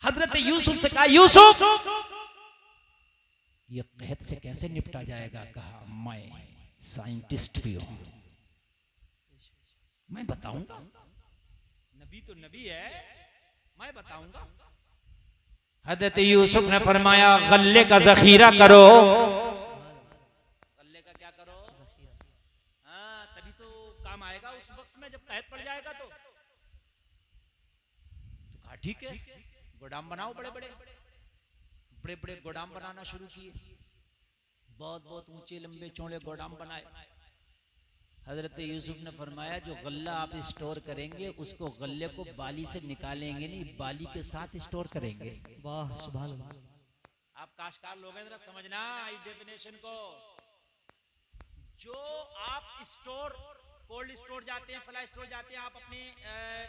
हजरत यूसुफ से कहा, यूसुफ ये कहत से कैसे निपटा जाएगा? कहा, मैं साइंटिस्ट भी हूं, मैं बताऊंगा। नबी तो नबी है, मैं बताऊंगा। हजरत यूसुफ ने फरमाया, गल्ले का जखीरा करो। गल्ले का क्या करो? हाँ, तभी तो काम आएगा उस वक्त में जब कहत पड़ जाएगा। तो कहा ठीक है, गोदाम बनाओ, बड़े बड़े गोदाम बनाना शुरू किए। बहुत ऊंचे लंबे चौड़े गोदाम बनाए। हजरत यूसुफ ने फरमाया, जो गल्ला आप स्टोर करेंगे उसको, गल्ले को बाली से निकालेंगे नहीं, बाली के साथ स्टोर करेंगे। वाह सुभान अल्लाह। आप काश्तकार लोग हैं, जरा समझना इस डेफिनेशन को। जो आप स्टोर, कोल्ड स्टोर जाते हैं, फ्लाई स्टोर जाते हैं, आप अपने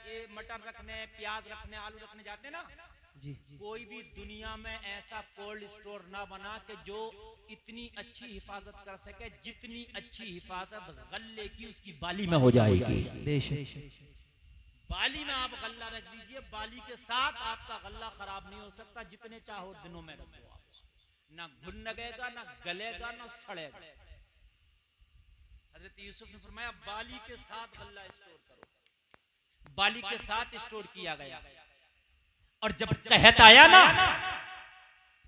ये मटर रखने, प्याज रखने, आलू रखने जाते हैं ना जी। कोई भी दुनिया में ऐसा कोल्ड स्टोर ना बना कि जो इतनी अच्छी हिफाजत कर सके जितनी अच्छी हिफाजत गल्ले की उसकी बाली में हो जाएगी। बेशक। बाली में आप गल्ला रख दीजिए, बाली के साथ आपका गल्ला खराब नहीं हो सकता, जितने चाहो दिनों में रख दो आप उसको, ना घुन लगेगा, ना गलेगा, ना सड़ेगा। हजरत यूसुफ ने फरमाया, बाली के साथ गल्ला स्टोर करो। बाली के साथ स्टोर किया गया। और जब कहत आया ना,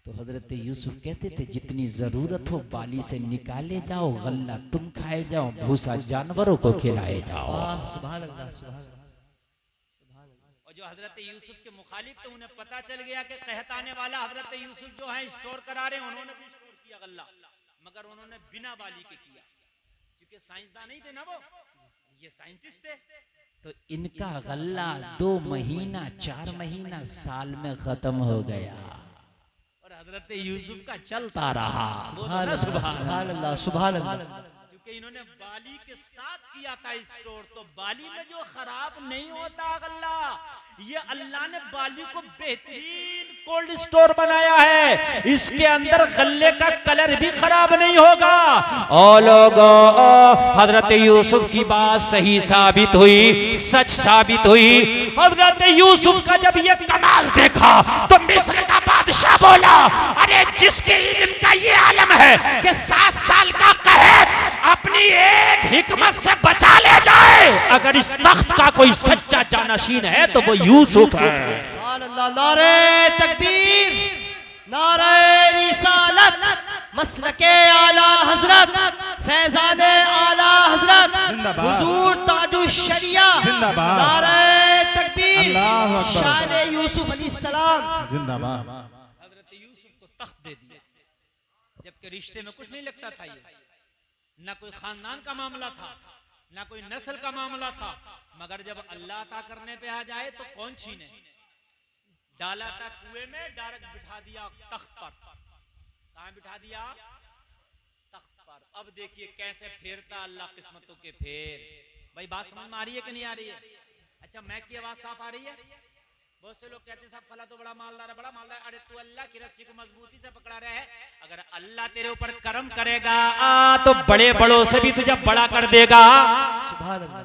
तो हजरत यूसुफ कहते थे, जितनी जरूरत हो बाली से निकाले जाओ, गल्ला तुम खाए जाओ, भूसा जानवरों को खिलाए जाओ। सुभान अल्लाह, सुभान अल्लाह। और जो हजरत यूसुफ के मुखालिफ थे, उन्हें पता चल गया कि कहत आने वाला हजरत यूसुफ जो है स्टोर करा रहे हैं, उन्होंने भी स्टोर किया गल्ला, मगर उन्होंने बिना बाली के किया, क्योंकि साइंसदान नहीं थे ना वो, ये साइंटिस्ट थे। तो इनका गल्ला 2 महीना 4 महीना साल में खत्म हो गया, और हजरत यूसुफ का चलता रहा। सुभान अल्लाह, सुभान अल्लाह। क्योंकि इन्होंने बाली के साथ किया था स्टोर, तो बाली में जो खराब नहीं होता गल्ला, ये अल्लाह ने बाली को बेहतरीन कोल्ड स्टोर बनाया है, इसके अंदर गल्ले का कलर भी खराब नहीं होगा। और लोगों, हजरत यूसुफ की बात सही साबित हुई, सच साबित हुई। हजरत यूसुफ का जब ये कमाल देखा तो मिस्र का बादशाह बोला, अरे जिसके इल्म का ये आलम है कि 7 साल का कहत अपनी एक हिकमत से बचा ले जाए, अगर इस तख्त का कोई सच्चा जानशीन है तो वो यूसुफ है। सुभान अल्लाह। नारे तकबीर, नारे रिसालत, मसलके आला हजरत, फैजाने आला हजरत, हुजूर ताजुश शरिया, नारे तकबीर, शान यूसुफ अलैहिस्सलाम जिंदाबाद। हजरत यूसुफ को तख्त दे दिया, जबकि रिश्ते में कुछ नहीं लगता था, ये ना कोई खानदान का मामला था, ना कोई नस्ल का मामला था, मगर जब अल्लाह अता करने पे आ जाए तो कौन छीने। डाला था कुएं में, डायरेक्ट बिठा दिया तख्त पर। कहां बिठा दिया? तख्त पर। अब देखिए कैसे फेरता अल्लाह किस्मतों के फेर। भाई बात समझ में आ रही है कि नहीं आ रही है? अच्छा, मैं की आवाज साफ आ रही है? बहुत से लोग कहते हैं साहब फला तो बड़ा मालदार है, बड़ा मालदार। अरे तू अल्लाह की रस्सी को मजबूती से पकड़ा रहा है, अगर अल्लाह तेरे ऊपर करम करेगा तो बड़े बड़ों से भी तुझे बड़ा कर देगा। सुभान अल्लाह।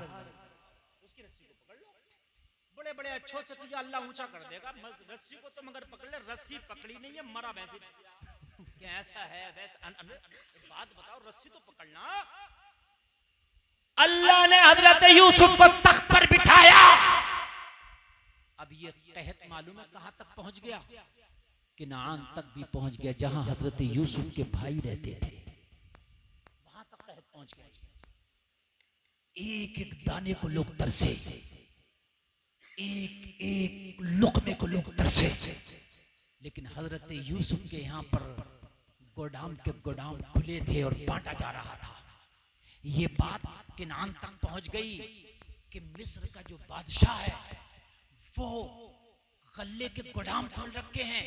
उसकी रस्सी को पकड़ लो, बड़े बड़े अच्छों से तुझे अल्लाह ऊंचा कर देगा। रस्सी को तो मगर पकड़ ले, रस्सी पकड़ी नहीं है, मरा वैसे। क्या ऐसा है वैसा? बात बताओ, रस्सी तो पकड़ना। अल्लाह ने हजरत यूसुफ को तख्त पर बिठाया। अब ये कहत मालूम है कहां तक पहुंच गया? किनान तक भी पहुंच गया, जहां हजरत यूसुफ के भाई रहते थे, वहां तक कहत पहुंच गया। एक एक दाने को लोग तरसे, एक एक लुकमे को लोग तरसे, लेकिन हजरत यूसुफ के यहाँ पर गोदाम के गोदाम खुले थे और बांटा जा रहा था। ये बात किनान तक पहुंच गई कि मिस्र का जो बादशाह है वो गल्ले के गोदाम खोल रखे हैं,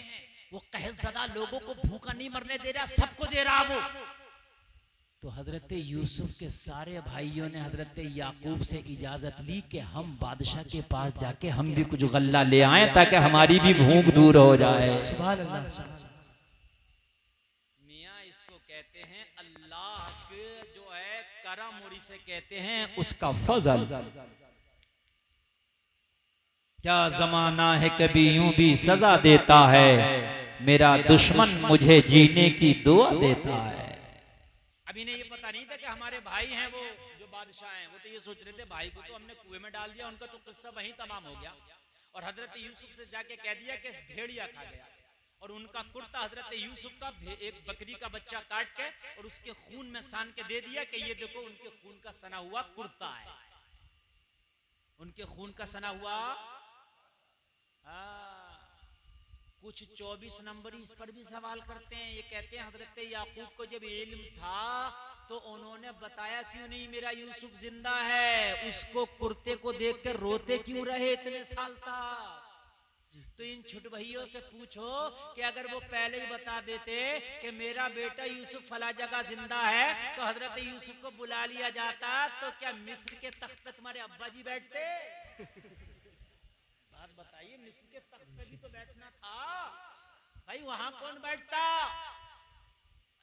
वो कहज़दा लोगों को भूखा नहीं मरने दे रहा, सबको दे रहा वो। तो हजरत यूसुफ के सारे भाइयों ने हजरत याकूब से इजाजत ली कि हम बादशाह के पास जाके हम भी कुछ गल्ला ले आए ताकि हमारी भी भूख दूर हो जाए। सुभान अल्लाह। मियाँ इसको कहते हैं अल्लाह के जो है करम, और इसे कहते हैं उसका फजल। क्या जमाना है कभी यूं भी सजा देता है, मेरा दुश्मन मुझे जीने की दुआ देता है। अभी ने ये पता नहीं था कि हमारे भाई हैं वो जो बादशाह हैं, वो तो ये सोच रहे थे भाई को तो हमने कुएं में डाल दिया, उनका तो किस्सा वहीं तमाम हो गया। और हजरत यूसुफ से जाके कह दिया कि भेड़िया खा गया, और उनका कुर्ता हजरत यूसुफ का एक बकरी का बच्चा काट के और उसके खून में सान के दे दिया कि ये देखो उनके खून का सना हुआ कुर्ता है, उनके खून का सना हुआ। कुछ 24 नंबर इस पर भी सवाल करते हैं। ये कहते हैं हजरत याकूब को जब इल्म था तो उन्होंने बताया क्यों नहीं मेरा यूसुफ जिंदा है, उसको कुर्ते को देख कर रोते क्यों रहे इतने साल तक। तो इन छुटभइयों से पूछो कि अगर वो पहले ही बता देते कि मेरा बेटा यूसुफ फला जगह जिंदा है तो हजरत यूसुफ को बुला लिया जाता, तो क्या मिस्र के तख्त पे तुम्हारे अब्बा जी बैठते? बात बताइए, मिस्र के तख्त पे भी तो बैठना था भाई, वहां कौन बैठता?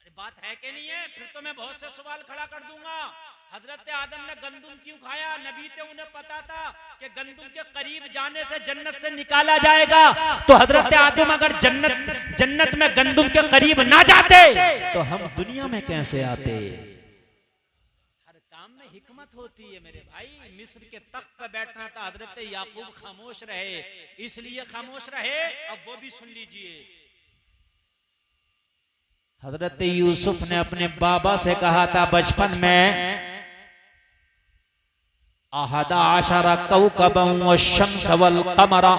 अरे बात है कि नहीं है? फिर तो मैं बहुत से सवाल खड़ा कर दूंगा। हजरत आदम ने गंदुम क्यों खाया? नबी थे, उन्हें पता था कि गंदुम के करीब जाने से जन्नत से निकाला जाएगा। तो हजरत आदम अगर जन्नत में गंदुम के करीब ना जाते तो हम दुनिया में कैसे आते? हर काम में हिकमत होती है मेरे भाई। मिस्र के तख्त पर बैठना था, हजरत याकूब खामोश रहे, इसलिए खामोश रहे। अब वो भी सुन लीजिए। हजरत यूसुफ ने अपने बाबा से कहा था बचपन में, अहदा आशरा कौकबन वश्शम्स वल कमरा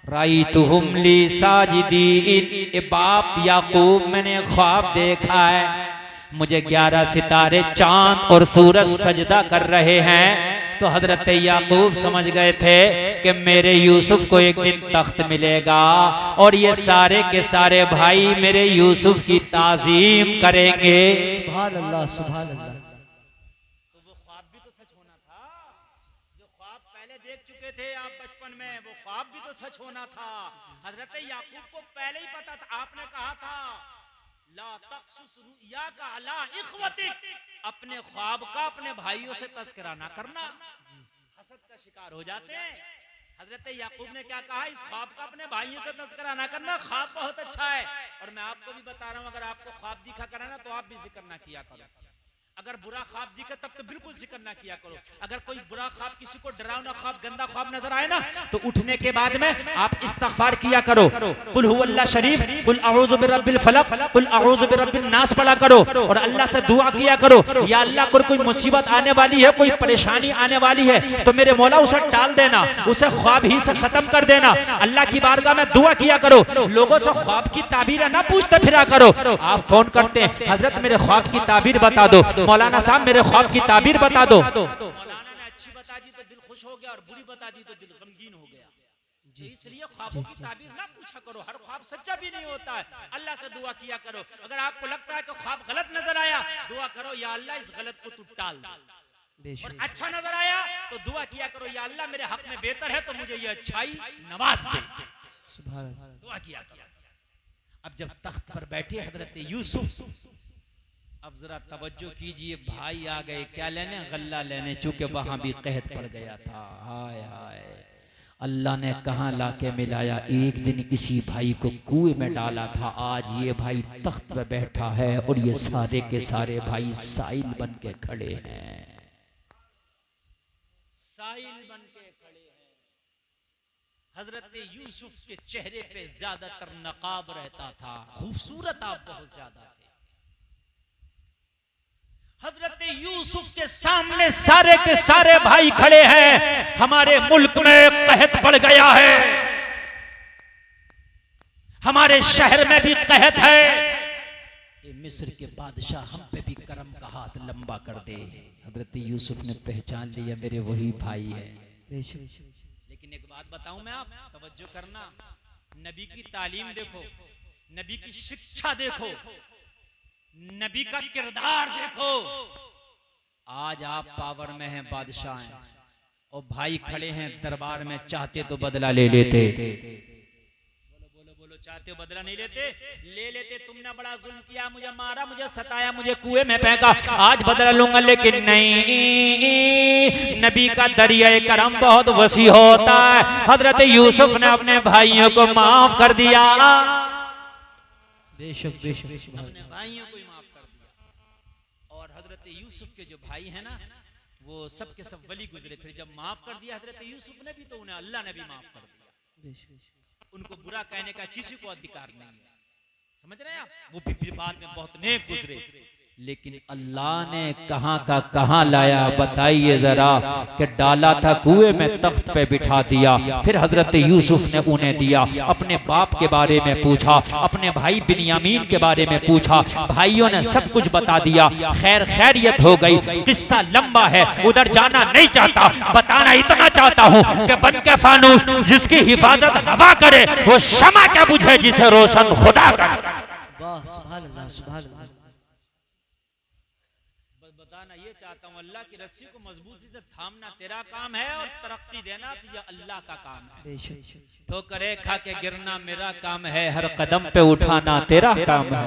राइतुहुम ली साजिदीन। ए बाप याकूब, मैंने ख्वाब देखा है, मुझे 11 सितारे चांद और सूरज सजदा कर रहे हैं। तो हजरत याकूब समझ गए थे कि मेरे यूसुफ को एक दिन तख्त मिलेगा और ये सारे के सारे भाई मेरे यूसुफ की ताजीम करेंगे। सुभान अल्लाह, सुभान अल्लाह। तो वो ख्वाब भी तो सच होना था, जो ख्वाब पहले देख चुके थे आप बचपन में, वो ख्वाब भी तो सच होना था। हजरत याकूब को पहले ही पता था। आपने कहा था ला तक़्सुस रुय्याका अला इख्वतिक, अपने ख्वाब का अपने भाइयों से तज़किरा ना करना, हसद का शिकार हो जाते हैं। हजरत याकूब ने क्या कहा? इस ख्वाब का अपने भाइयों से तज़किरा ना करना, ख्वाब बहुत अच्छा है। और मैं आपको भी बता रहा हूं, अगर आपको ख्वाब दिखा कराना तो आप भी जिक्र ना किया करो। अगर बुरा ख्वाब दिखे तब तो बिल्कुल जिक्र ना किया करो। अगर कोई बुरा ख्वाब, किसी को डरावना ख्वाब, गंदा ख्वाब नजर आए ना, तो उठने के बाद में आप इस्तिग़फ़ार किया करो। कुल हुवल्लाह शरीफ, कुल अऊज़ु बिरब्बिल फलक, कुल अऊज़ु बिरब्बिन नास पढ़ा करो और अल्लाह से दुआ किया करो, या अल्लाह को कोई मुसीबत आने वाली है, कोई परेशानी आने वाली है तो मेरे मौला उसे टाल देना, उसे ख्वाब ही से खत्म कर देना। अल्लाह की बारगाह में दुआ किया करो। लोगों से ख्वाब की ताबीर ना पूछते फिरा करो। आप फोन करते हैं, हजरत मेरे ख्वाब की ताबीर बता दो, मौलाना साहब मेरे ख्वाब की ताबीर बता दो। मौलाना ने अच्छी बता दी तो दिल खुश हो गया और बुरी बता दी तो दिल गमगीन हो गया। तो इसलिए ख्वाबों की ताबीर ना पूछा करो, हर ख्वाब सच्चा भी नहीं होता है। अल्लाह से दुआ किया करो। अगर आपको लगता है कि ख्वाब गलत नजर आया, दुआ करो या अल्लाह इस गलत को तू टाल दे। और अच्छा नजर आया तो दुआ किया करो, या अल्लाह मेरे हक में बेहतर है तो मुझे ये अच्छाई नवाज दे। दुआ किया करो। अब जब तख्त पर बैठे हजरत यूसुफ, अब जरा तवज्जो कीजिए, भाई आ गए क्या लेने? गल्ला लेने, चूंकि वहां भी कहत पड़ गया था। हाय हाय, अल्लाह ने कहां लाके मिलाया। एक दिन किसी भाई को कुएं में डाला था, आज ये भाई तख्त पे बैठा है और ये सारे के सारे भाई साइल बन के खड़े हैं, साइल बन के खड़े हैं। हजरत यूसुफ के चेहरे पे ज्यादातर नकाब रहता था, खूबसूरत आप बहुत ज्यादा थे। हजरत यूसुफ के सामने सारे के सारे भाई खड़े हैं। हमारे मुल्क में कहत पड़ गया है, हमारे शहर में भी कहत है। ये मिस्र के बादशाह हम पे भी करम का हाथ लंबा कर दे। हजरत यूसुफ ने पहचान लिया मेरे वही भाई है। लेकिन एक बात बताऊं मैं, आप तवज्जो करना, नबी की तालीम देखो, नबी की शिक्षा देखो, नबी का किरदार देखो। आज आप पावर में हैं, बादशाह हैं, और भाई खड़े हैं दरबार में, चाहते तो बदला ले लेते। बोलो बोलो बोलो, चाहते हो बदला नहीं लेते, ले लेते। तुमने बड़ा जुल्म किया, मुझे मारा, मुझे सताया, मुझे कुएं में फेंका, आज बदला लूंगा। लेकिन नहीं, नबी का दरिया करम बहुत वसी होता है। हजरत यूसुफ ने अपने भाइयों को माफ कर दिया, बेशक बेशक, अपने भाइयों को ही माफ कर दिया। और हजरत यूसुफ के जो भाई है ना, वो सब के सब वली गुजरे। फिर जब माफ कर दिया हजरत यूसुफ ने भी, तो उन्हें अल्लाह ने भी माफ कर दिया। उनको बुरा कहने का किसी को अधिकार नहीं है, समझ रहे हैं आप। वो भी बाद में बहुत नेक गुजरे, लेकिन अल्लाह ने कहां का कहां लाया बताइए जरा। कि डाला था कुएं में, तख्त पे बिठा दिया, फिर हजरत यूसुफ ने उन्हें दिया। अपने बाप के बारे में पूछा, अपने भाई बिन्यामीन के बारे में पूछा, भाइयों ने सब कुछ बता दिया। खैर खैरियत हो गई। किस्सा लंबा है, उधर जाना नहीं चाहता, बताना इतना चाहता हूँ कि बन के फानूस जिसकी हिफाजत हवा करे, वो शमा क्या बुझे जिसे रोशन खुदा करे। वाह सुभान अल्लाह, सुभान अल्लाह। बताना ये चाहता हूँ, अल्लाह की रस्सी को मजबूती से थामना तेरा काम है, और तरक्की देना तुझे अल्लाह का काम है। ठोकरे खा के गिरना मेरा काम है, हर कदम पे उठाना तेरा काम है।